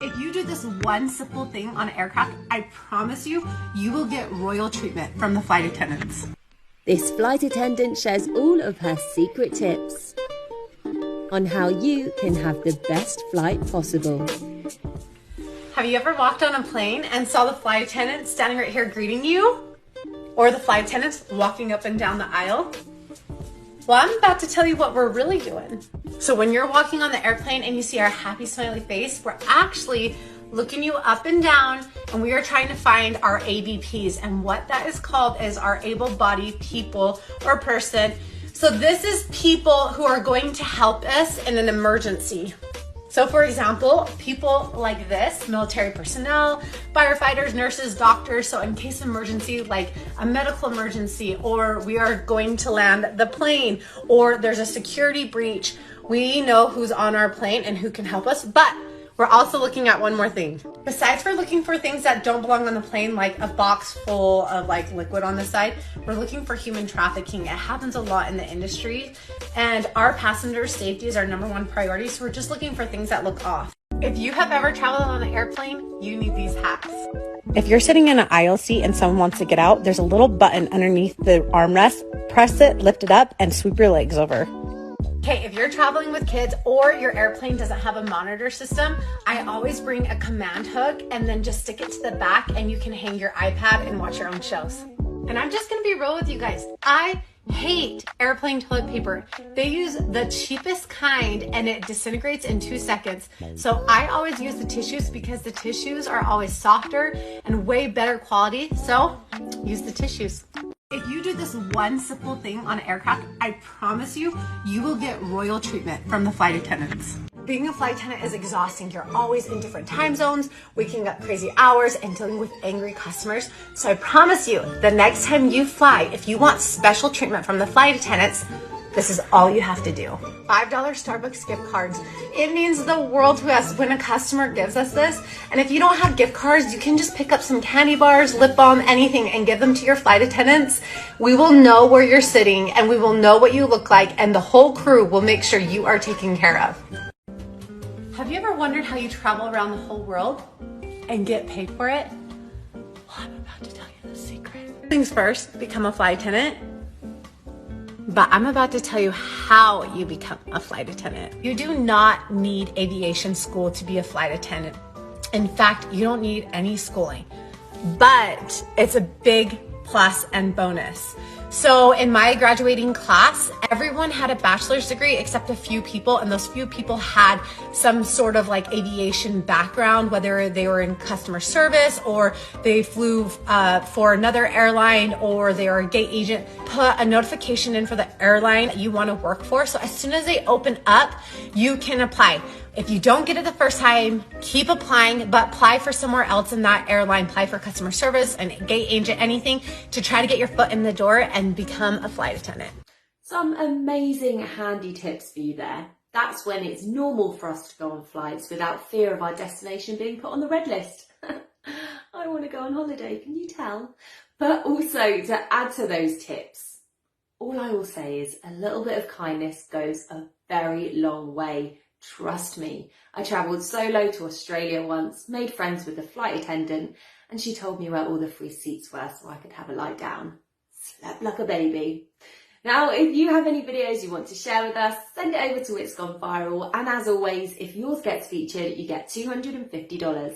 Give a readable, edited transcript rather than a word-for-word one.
If you do this one simple thing on an aircraft, I promise you, you will get royal treatment from the flight attendants. This flight attendant shares all of her secret tips on how you can have the best flight possible. Have you ever walked on a plane and saw the flight attendant standing right here greeting you? Or the flight attendants walking up and down the aisle? Well, I'm about to tell you what we're really doing. So when you're walking on the airplane and you see our happy smiley face, we're actually looking you up and down, and we are trying to find our ABPs, and what that is called is our able-bodied people or person. So this is people who are going to help us in an emergency. So for example, people like this, military personnel, firefighters, nurses, doctors. So in case of emergency, like a medical emergency, or we are going to land the plane, or there's a security breach, we know who's on our plane and who can help us. But we're also looking at one more thing. Besides for looking for things that don't belong on the plane, like a box full of like liquid on the side, we're looking for human trafficking. It happens a lot in the industry, and our passenger safety is our #1 priority. So we're just looking for things that look off. If you have ever traveled on an airplane, you need these hacks. If you're sitting in an aisle seat and someone wants to get out, there's a little button underneath the armrest. Press it, lift it up, and sweep your legs over. Okay, if you're traveling with kids or your airplane doesn't have a monitor system, I always bring a command hook and then just stick it to the back, and you can hang your iPad and watch your own shows. And I'm just gonna be real with you guys. I hate airplane toilet paper. They use the cheapest kind and it disintegrates in 2 seconds. So I always use the tissues because the tissues are always softer and way better quality. So use the tissues. If you do this one simple thing on an aircraft, I promise you, you will get royal treatment from the flight attendants. Being a flight attendant is exhausting. You're always in different time zones, waking up crazy hours, and dealing with angry customers. So I promise you, the next time you fly, if you want special treatment from the flight attendants, this is all you have to do. $5 Starbucks gift cards. It means the world to us when a customer gives us this. And if you don't have gift cards, you can just pick up some candy bars, lip balm, anything, and give them to your flight attendants. We will know where you're sitting, and we will know what you look like, and the whole crew will make sure you are taken care of. Have you ever wondered how you travel around the whole world and get paid for it? Well, I'm about to tell you the secret. Things first, become a flight attendant. But I'm about to tell you how you become a flight attendant. You do not need aviation school to be a flight attendant. In fact, you don't need any schooling, but it's a big plus and bonus. So in my graduating class, everyone had a bachelor's degree except a few people, and those few people had some sort of like aviation background, whether they were in customer service or they flew for another airline or they were a gate agent. Put a notification in for the airline you want to work for. So as soon as they open up, you can apply. If you don't get it the first time, keep applying, but apply for somewhere else in that airline. Apply for customer service and gate agent, anything to try to get your foot in the door and become a flight attendant. Some amazing handy tips for you there. That's when it's normal for us to go on flights without fear of our destination being put on the red list. I want to go on holiday, can you tell? But also, to add to those tips, all I will say is a little bit of kindness goes a very long way. Trust me. I travelled solo to Australia once, made friends with the flight attendant, and she told me where all the free seats were so I could have a lie down. Slept like a baby. Now, if you have any videos you want to share with us, send it over to It's Gone Viral. And as always, if yours gets featured, you get $250.